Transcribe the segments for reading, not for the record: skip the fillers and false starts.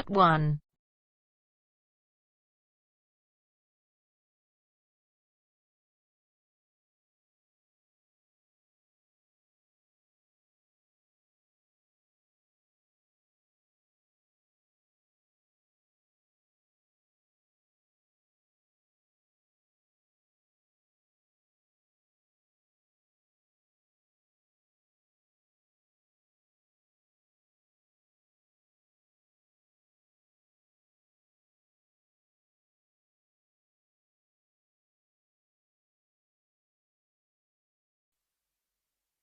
Part 1.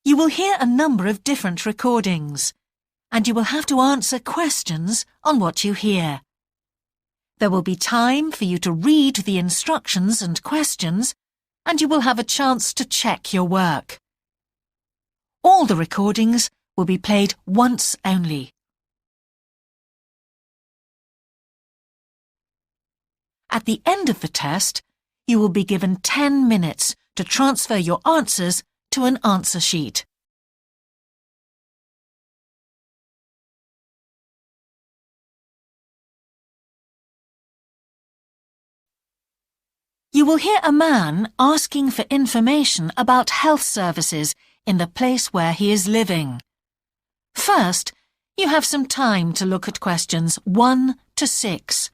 You will hear a number of different recordings, and you will have to answer questions on what you hear. There will be time for you to read the instructions and questions, and you will have a chance to check your work. All the recordings will be played once only. At the end of the test, you will be given 10 minutes to transfer your answers to an answer sheet. You will hear a man asking for information about health services in the place where he is living. First, you have some time to look at questions 1 to 6.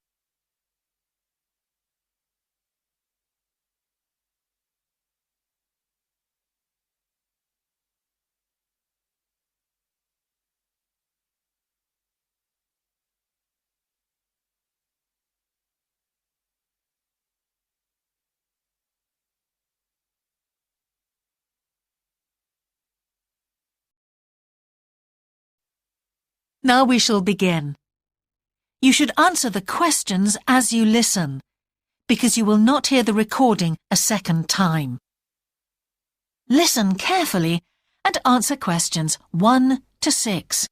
Now we shall begin. You should answer the questions as you listen, because you will not hear the recording a second time. Listen carefully and answer questions 1 to 6.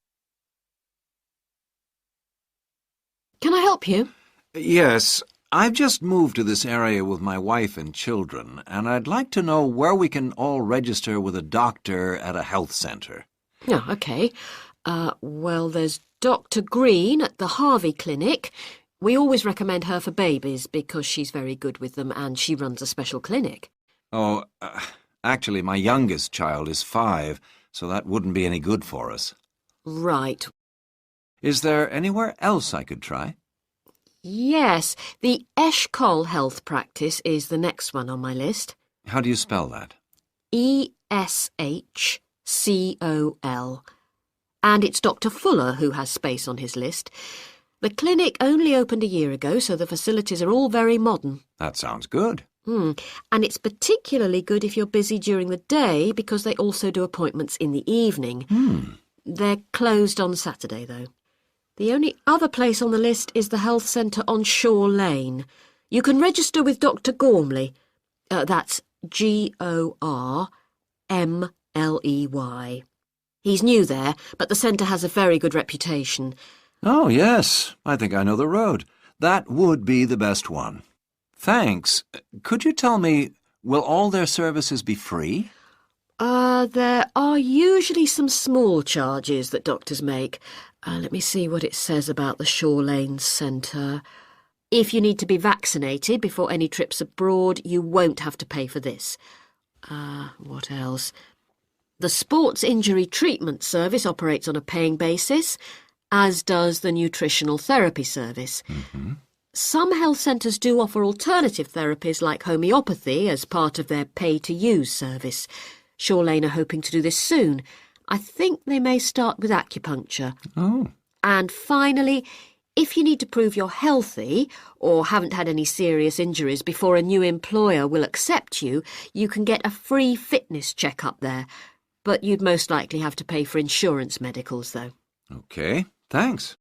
Can I help you? Yes, I've just moved to this area with my wife and children, and I'd like to know where we can all register with a doctor at a health centre. Oh, OK. Well, there's Dr. Green at the Harvey Clinic. We always recommend her for babies because she's very good with them and she runs a special clinic. Oh, actually, my youngest child is 5, so that wouldn't be any good for us. Right. Is there anywhere else I could try? Yes, the Eshcol Health Practice is the next one on my list. How do you spell that? Eshcol. And it's Dr. Fuller who has space on his list. The clinic only opened a year ago, so the facilities are all very modern. That sounds good. And it's particularly good if you're busy during the day because they also do appointments in the evening. They're closed on Saturday, though. The only other place on the list is the health centre on Shore Lane. You can register with Dr. Gormley. That's Gormley. He's new there, but the centre has a very good reputation. Oh, yes, I think I know the road. That would be the best one. Thanks. Could you tell me, will all their services be free? There are usually some small charges that doctors make. Let me see what it says about the Shore Lane Centre. If you need to be vaccinated before any trips abroad, you won't have to pay for this. What else? The Sports Injury Treatment Service operates on a paying basis, as does the Nutritional Therapy Service. Some health centres do offer alternative therapies like homeopathy as part of their pay-to-use service. Shore Lane are hoping to do this soon. I think they may start with acupuncture. Oh. And finally, if you need to prove you're healthy or haven't had any serious injuries before a new employer will accept you, you can get a free fitness check-up there. But you'd most likely have to pay for insurance medicals, though. OK, thanks.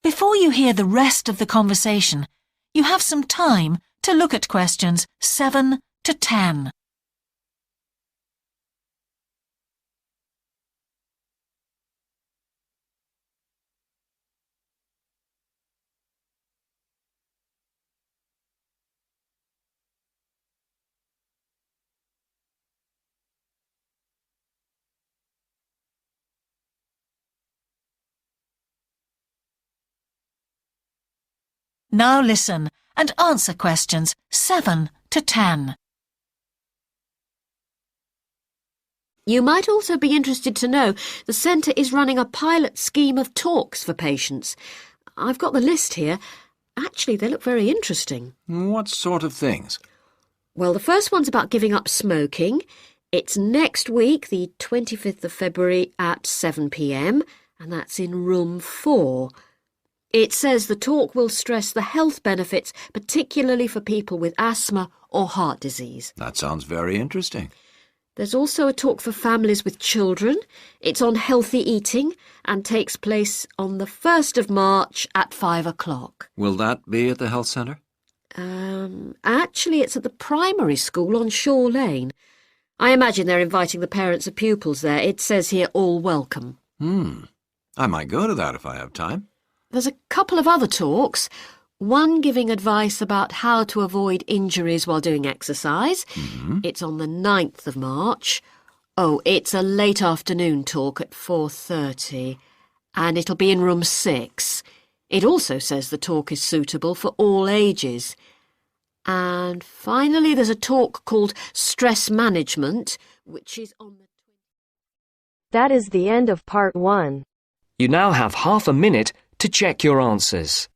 Before you hear the rest of the conversation, you have some time to look at questions 7 to 10. Now listen and answer questions 7 to 10. You might also be interested to know the centre is running a pilot scheme of talks for patients. I've got the list here. Actually, they look very interesting. What sort of things? Well, the first one's about giving up smoking. It's next week, the 25th of February at 7 p.m, and that's in room 4. It says the talk will stress the health benefits, particularly for people with asthma or heart disease. That sounds very interesting. There's also a talk for families with children. It's on healthy eating and takes place on the 1st of March at 5 o'clock. Will that be at the health centre? Actually, it's at the primary school on Shore Lane. I imagine they're inviting the parents of pupils there. It says here, all welcome. I might go to that if I have time. There's a couple of other talks. One giving advice about how to avoid injuries while doing exercise. It's on the 9th of March. Oh, it's a late afternoon talk at 4:30, and it'll be in room 6. It also says the talk is suitable for all ages. And finally, there's a talk called Stress Management, which is on the... That is the end of part 1. You now have half a minute to check your answers.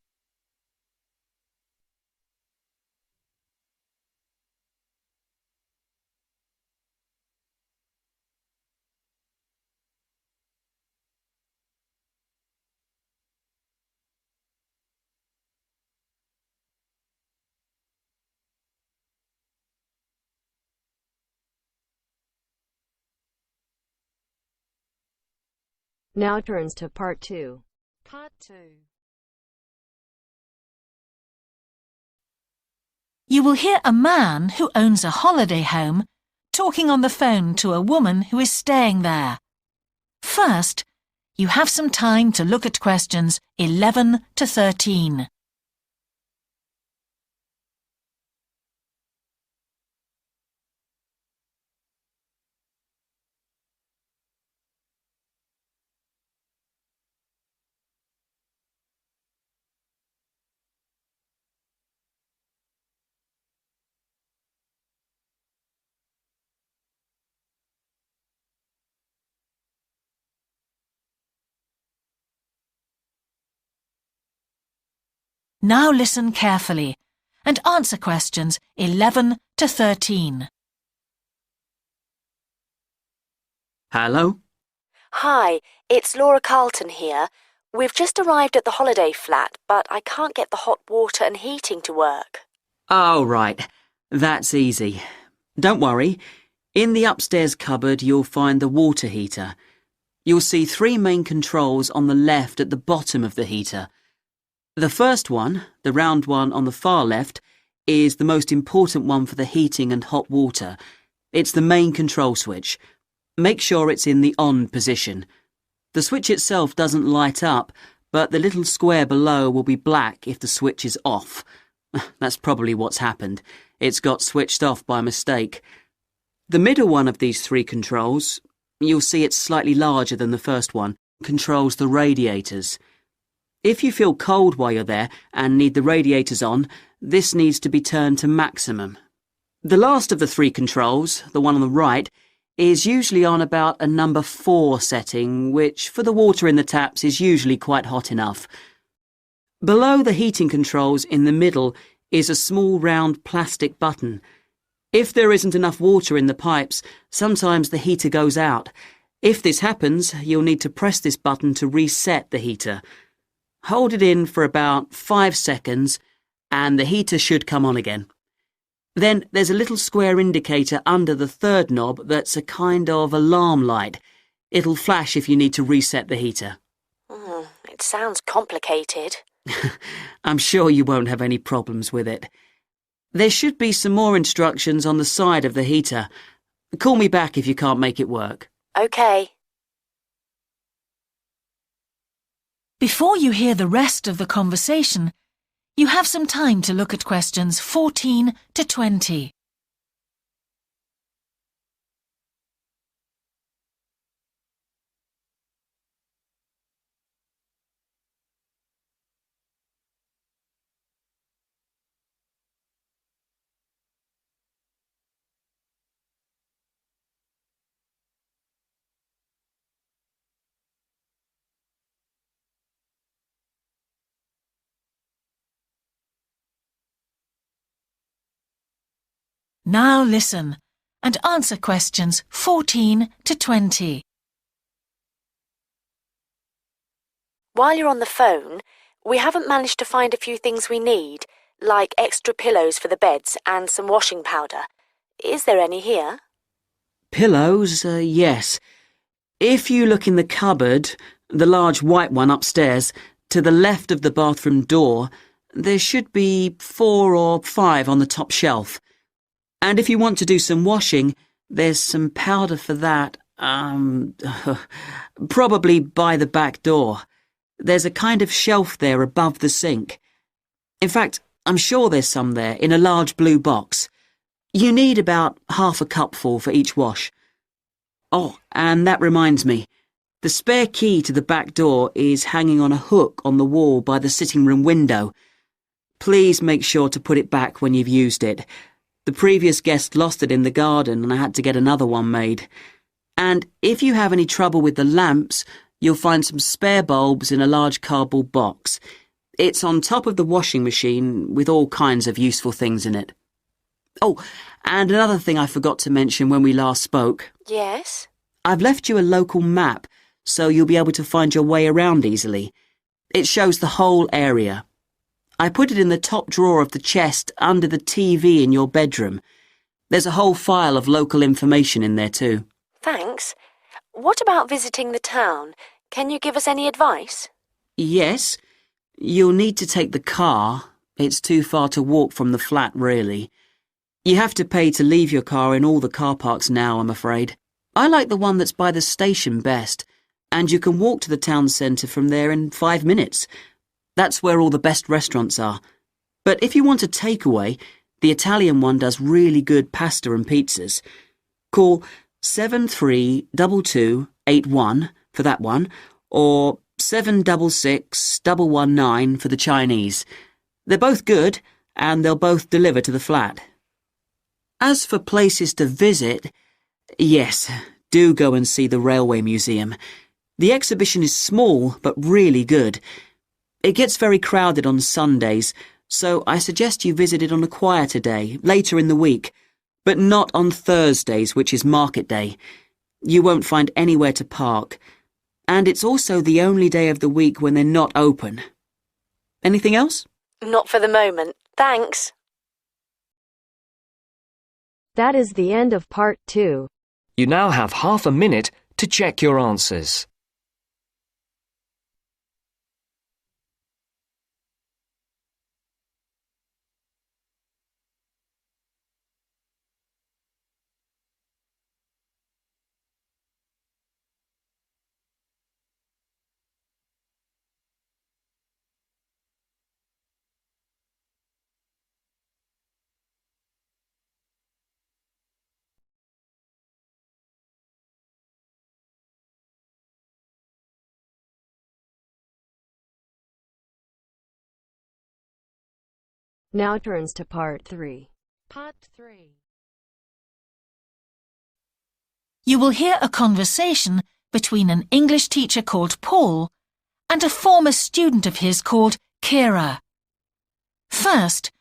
Now turns to part 2. Part 2. You will hear a man who owns a holiday home talking on the phone to a woman who is staying there. First, you have some time to look at questions 11 to 13. Now listen carefully and answer questions 11 to 13. Hello? Hi, it's Laura Carlton here. We've just arrived at the holiday flat, but I can't get the hot water and heating to work. Oh, right. That's easy. Don't worry. In the upstairs cupboard, you'll find the water heater. You'll see 3 main controls on the left at the bottom of the heater. The first one, the round one on the far left, is the most important one for the heating and hot water. It's the main control switch. Make sure it's in the on position. The switch itself doesn't light up, but the little square below will be black if the switch is off. That's probably what's happened. It's got switched off by mistake. The middle one of these 3 controls, you'll see it's slightly larger than the first one, controls the radiators. If you feel cold while you're there and need the radiators on, this needs to be turned to maximum. The last of the 3 controls, the one on the right, is usually on about a number 4 setting, which for the water in the taps is usually quite hot enough. Below the heating controls in the middle is a small round plastic button. If there isn't enough water in the pipes, sometimes the heater goes out. If this happens, you'll need to press this button to reset the heater. Hold it in for about 5 seconds and the heater should come on again. Then there's a little square indicator under the 3rd knob that's a kind of alarm light. It'll flash if you need to reset the heater. It sounds complicated. I'm sure you won't have any problems with it. There should be some more instructions on the side of the heater. Call me back if you can't make it work. OK. Before you hear the rest of the conversation, you have some time to look at questions 14 to 20. Now listen and answer questions 14 to 20. While you're on the phone, we haven't managed to find a few things we need, like extra pillows for the beds and some washing powder. Is there any here? Pillows, yes. If you look in the cupboard, the large white one upstairs, to the left of the bathroom door, there should be 4 or 5 on the top shelf. And if you want to do some washing, there's some powder for that, probably by the back door. There's a kind of shelf there above the sink. In fact, I'm sure there's some there in a large blue box. You need about half a cupful for each wash. Oh, and that reminds me. The spare key to the back door is hanging on a hook on the wall by the sitting room window. Please make sure to put it back when you've used it. The previous guest lost it in the garden and I had to get another one made. And if you have any trouble with the lamps, you'll find some spare bulbs in a large cardboard box. It's on top of the washing machine with all kinds of useful things in it. Oh, and another thing I forgot to mention when we last spoke. Yes? I've left you a local map, so you'll be able to find your way around easily. It shows the whole area. I put it in the top drawer of the chest under the TV in your bedroom. There's a whole file of local information in there too. Thanks. What about visiting the town? Can you give us any advice? Yes. You'll need to take the car. It's too far to walk from the flat, really. You have to pay to leave your car in all the car parks now, I'm afraid. I like the one that's by the station best, and you can walk to the town centre from there in 5 minutes. That's where all the best restaurants are. But if you want a takeaway, the Italian one does really good pasta and pizzas. Call 732281 for that one, or 766119 for the Chinese. They're both good, and they'll both deliver to the flat. As for places to visit, yes, do go and see the Railway Museum. The exhibition is small, but really good. It gets very crowded on Sundays, so I suggest you visit it on a quieter day, later in the week, but not on Thursdays, which is market day. You won't find anywhere to park, and it's also the only day of the week when they're not open. Anything else? Not for the moment. Thanks. That is the end of part 2. You now have half a minute to check your answers. Now turns to part 3. Part 3. You will hear a conversation between an English teacher called Paul and a former student of his called Kira. First,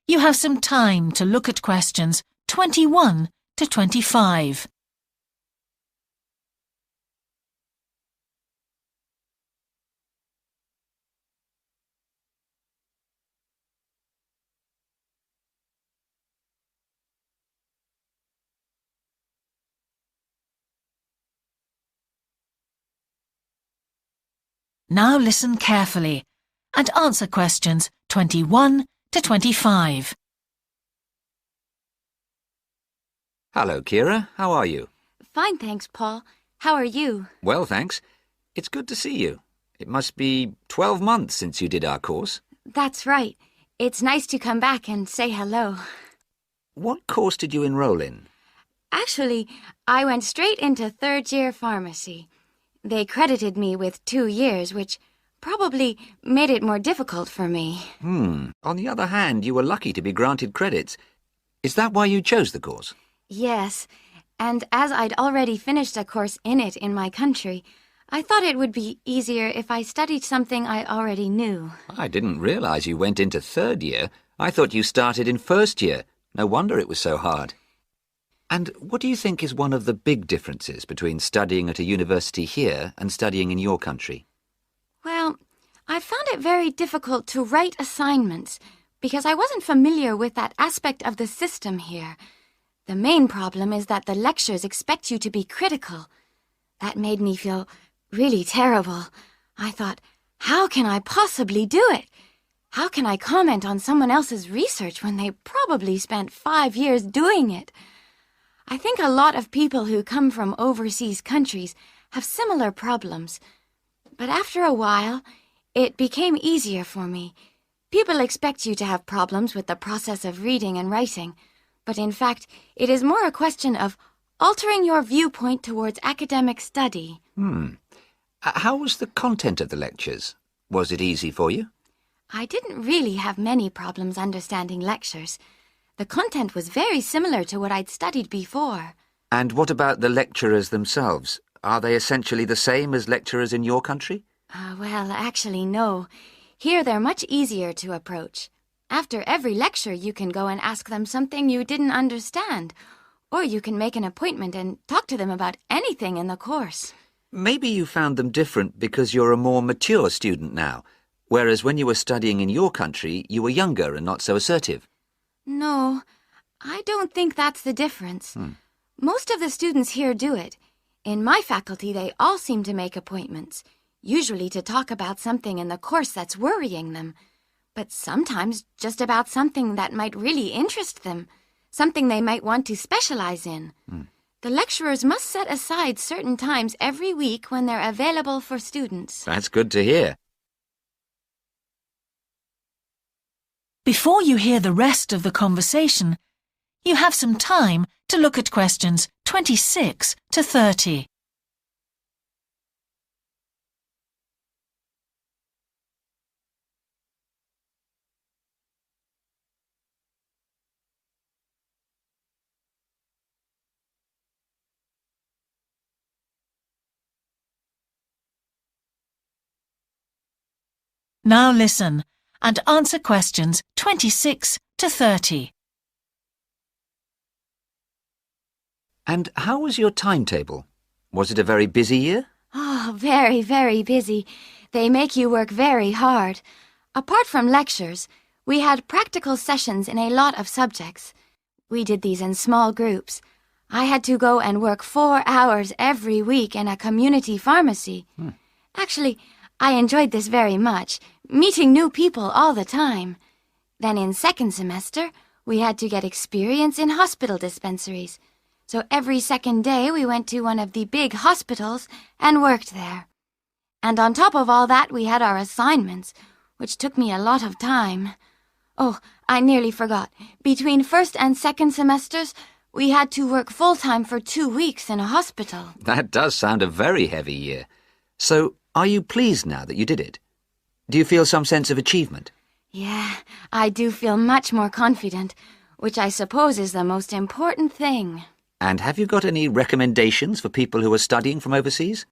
you have some time to look at questions 21 to 25. Now listen carefully and answer questions 21 to 25. Hello, Kira. How are you? Fine, thanks, Paul. How are you? Well, thanks. It's good to see you. It must be 12 months since you did our course. That's right. It's nice to come back and say hello. What course did you enroll in? Actually, I went straight into third-year pharmacy. They credited me with 2 years, which probably made it more difficult for me. On the other hand, you were lucky to be granted credits. Is that why you chose the course? Yes, and as I'd already finished a course in it in my country, I thought it would be easier if I studied something I already knew. I didn't realize you went into third year. I thought you started in first year. No wonder it was so hard. And what do you think is one of the big differences between studying at a university here and studying in your country? Well, I found it very difficult to write assignments because I wasn't familiar with that aspect of the system here. The main problem is that the lectures expect you to be critical. That made me feel really terrible. I thought, how can I possibly do it? How can I comment on someone else's research when they probably spent 5 years doing it? I think a lot of people who come from overseas countries have similar problems. But after a while, it became easier for me. People expect you to have problems with the process of reading and writing, but in fact, it is more a question of altering your viewpoint towards academic study. How was the content of the lectures? Was it easy for you? I didn't really have many problems understanding lectures. The content was very similar to what I'd studied before. And what about the lecturers themselves? Are they essentially the same as lecturers in your country? Well, actually, no. Here they're much easier to approach. After every lecture, you can go and ask them something you didn't understand, or you can make an appointment and talk to them about anything in the course. Maybe you found them different because you're a more mature student now, whereas when you were studying in your country, you were younger and not so assertive. No, I don't think that's the difference. Most of the students here do it. In my faculty, they all seem to make appointments, usually to talk about something in the course that's worrying them, but sometimes just about something that might really interest them, something they might want to specialize in. The lecturers must set aside certain times every week when they're available for students. That's good to hear. Before you hear the rest of the conversation, you have some time to look at questions 26 to 30. Now listen and answer questions 26 to 30. And how was your timetable? Was it a very busy year? Oh, very, very busy. They make you work very hard. Apart from lectures, we had practical sessions in a lot of subjects. We did these in small groups. I had to go and work 4 hours every week in a community pharmacy. Actually, I enjoyed this very much, meeting new people all the time. Then in second semester, we had to get experience in hospital dispensaries. So every second day we went to one of the big hospitals and worked there. And on top of all that, we had our assignments, which took me a lot of time. Oh, I nearly forgot. Between first and second semesters, we had to work full-time for 2 weeks in a hospital. That does sound a very heavy year. So, are you pleased now that you did it? Do you feel some sense of achievement? Yeah, I do feel much more confident, which I suppose is the most important thing. And have you got any recommendations for people who are studying from overseas?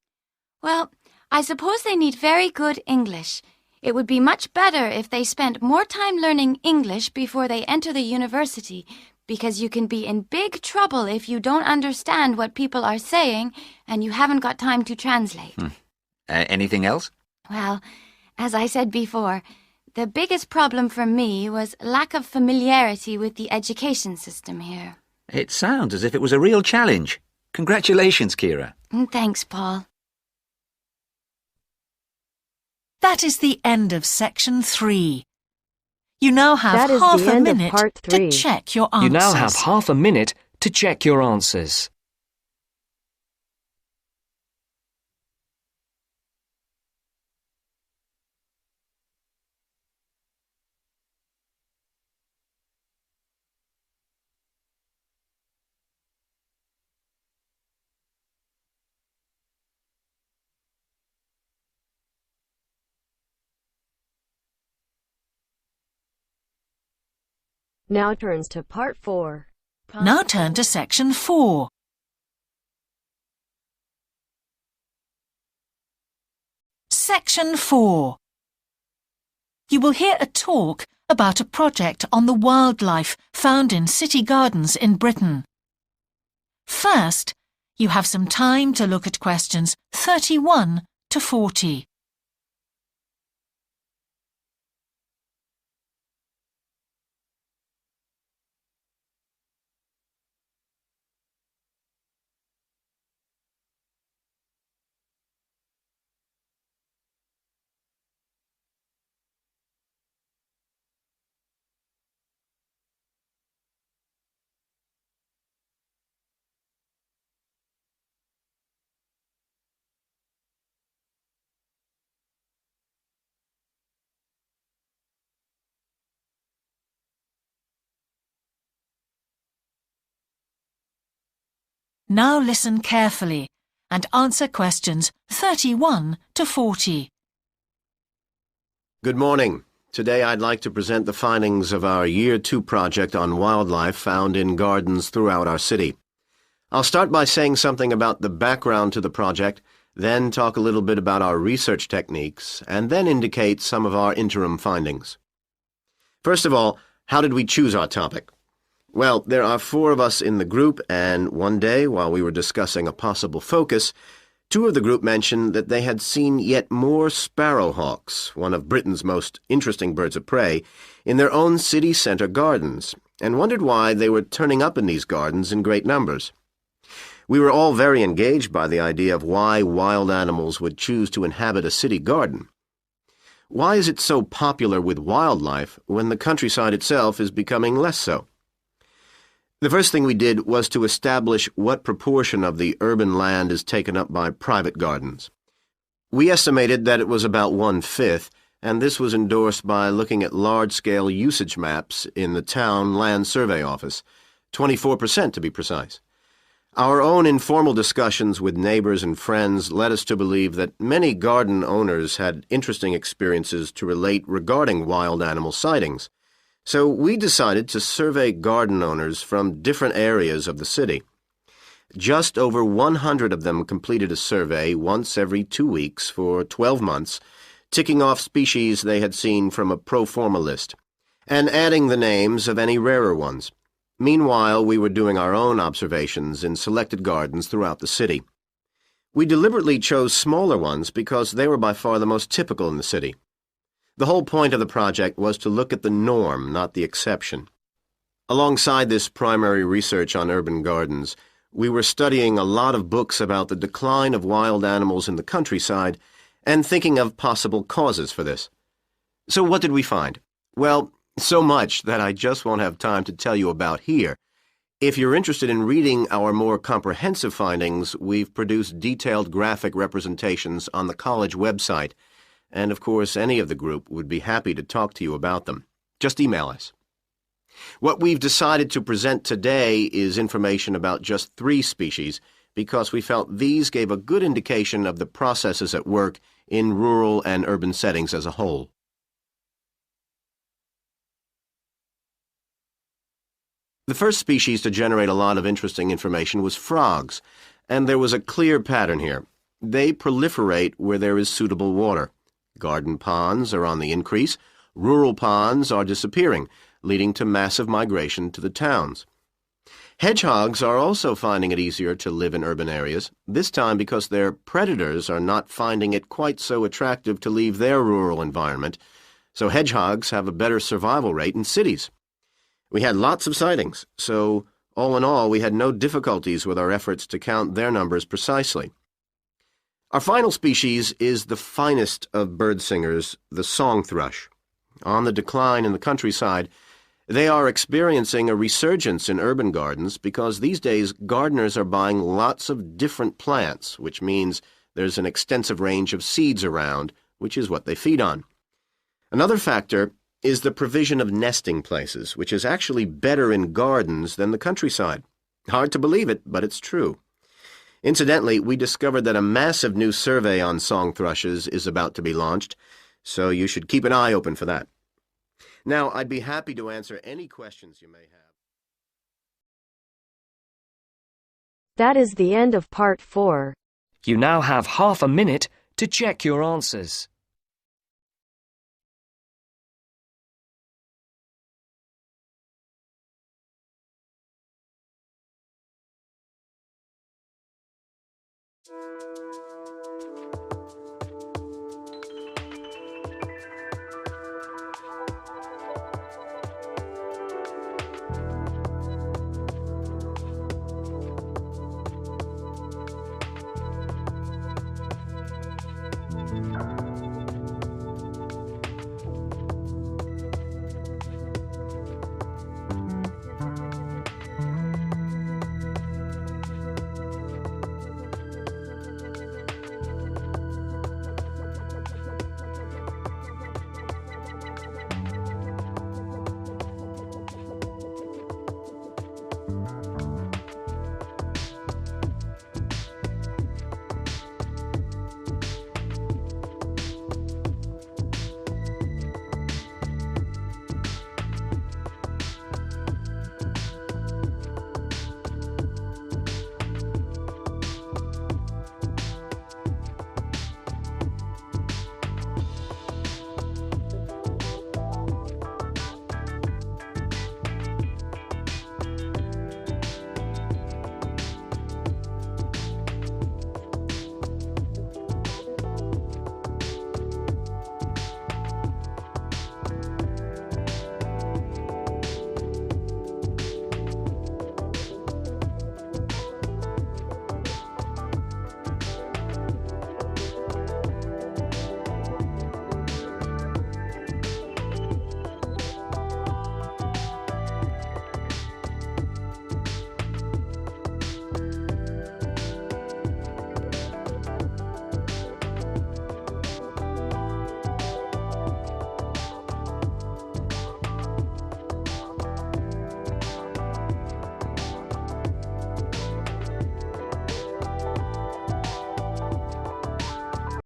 Well, I suppose they need very good English. It would be much better if they spent more time learning English before they enter the university, because you can be in big trouble if you don't understand what people are saying and you haven't got time to translate. Anything else? Well, as I said before, the biggest problem for me was lack of familiarity with the education system here. It sounds as if it was a real challenge. Congratulations, Kira. Thanks, Paul. That is the end of section 3. You now have That is half the a end of minute part to 3. check your answers. You now have half a minute to check your answers. Now turns to part 4. Now turn to section 4. Section 4. You will hear a talk about a project on the wildlife found in city gardens in Britain. First, you have some time to look at questions 31 to 40. Now listen carefully and answer questions 31 to 40. Good morning. Today I'd like to present the findings of our Year 2 project on wildlife found in gardens throughout our city. I'll start by saying something about the background to the project, then talk a little bit about our research techniques, and then indicate some of our interim findings. First of all, how did we choose our topic? Well, there are 4 of us in the group, and one day, while we were discussing a possible focus, 2 of the group mentioned that they had seen yet more sparrowhawks, one of Britain's most interesting birds of prey, in their own city centre gardens, and wondered why they were turning up in these gardens in great numbers. We were all very engaged by the idea of why wild animals would choose to inhabit a city garden. Why is it so popular with wildlife when the countryside itself is becoming less so? The first thing we did was to establish what proportion of the urban land is taken up by private gardens. We estimated that it was about 1/5, and this was endorsed by looking at large-scale usage maps in the town land survey office, 24% to be precise. Our own informal discussions with neighbors and friends led us to believe that many garden owners had interesting experiences to relate regarding wild animal sightings. So we decided to survey garden owners from different areas of the city. Just over 100 of them completed a survey once every 2 weeks for 12 months, ticking off species they had seen from a pro forma list, and adding the names of any rarer ones. Meanwhile, we were doing our own observations in selected gardens throughout the city. We deliberately chose smaller ones because they were by far the most typical in the city. The whole point of the project was to look at the norm, not the exception. Alongside this primary research on urban gardens, we were studying a lot of books about the decline of wild animals in the countryside and thinking of possible causes for this. So what did we find? Well, so much that I just won't have time to tell you about here. If you're interested in reading our more comprehensive findings, we've produced detailed graphic representations on the college website, and of course any of the group would be happy to talk to you about them. Just email us. What we've decided to present today is information about just 3 species because we felt these gave a good indication of the processes at work in rural and urban settings as a whole. The first species to generate a lot of interesting information was frogs, and there was a clear pattern here. They proliferate where there is suitable water. Garden ponds are on the increase, rural ponds are disappearing, leading to massive migration to the towns. Hedgehogs are also finding it easier to live in urban areas, this time because their predators are not finding it quite so attractive to leave their rural environment, so hedgehogs have a better survival rate in cities. We had lots of sightings, so all in all we had no difficulties with our efforts to count their numbers precisely. Our final species is the finest of bird singers, the song thrush. On the decline in the countryside, they are experiencing a resurgence in urban gardens because these days gardeners are buying lots of different plants, which means there's an extensive range of seeds around, which is what they feed on. Another factor is the provision of nesting places, which is actually better in gardens than the countryside. Hard to believe it, but it's true. Incidentally, we discovered that a massive new survey on song thrushes is about to be launched, so you should keep an eye open for that. Now, I'd be happy to answer any questions you may have. That is the end of part 4. You now have half a minute to check your answers.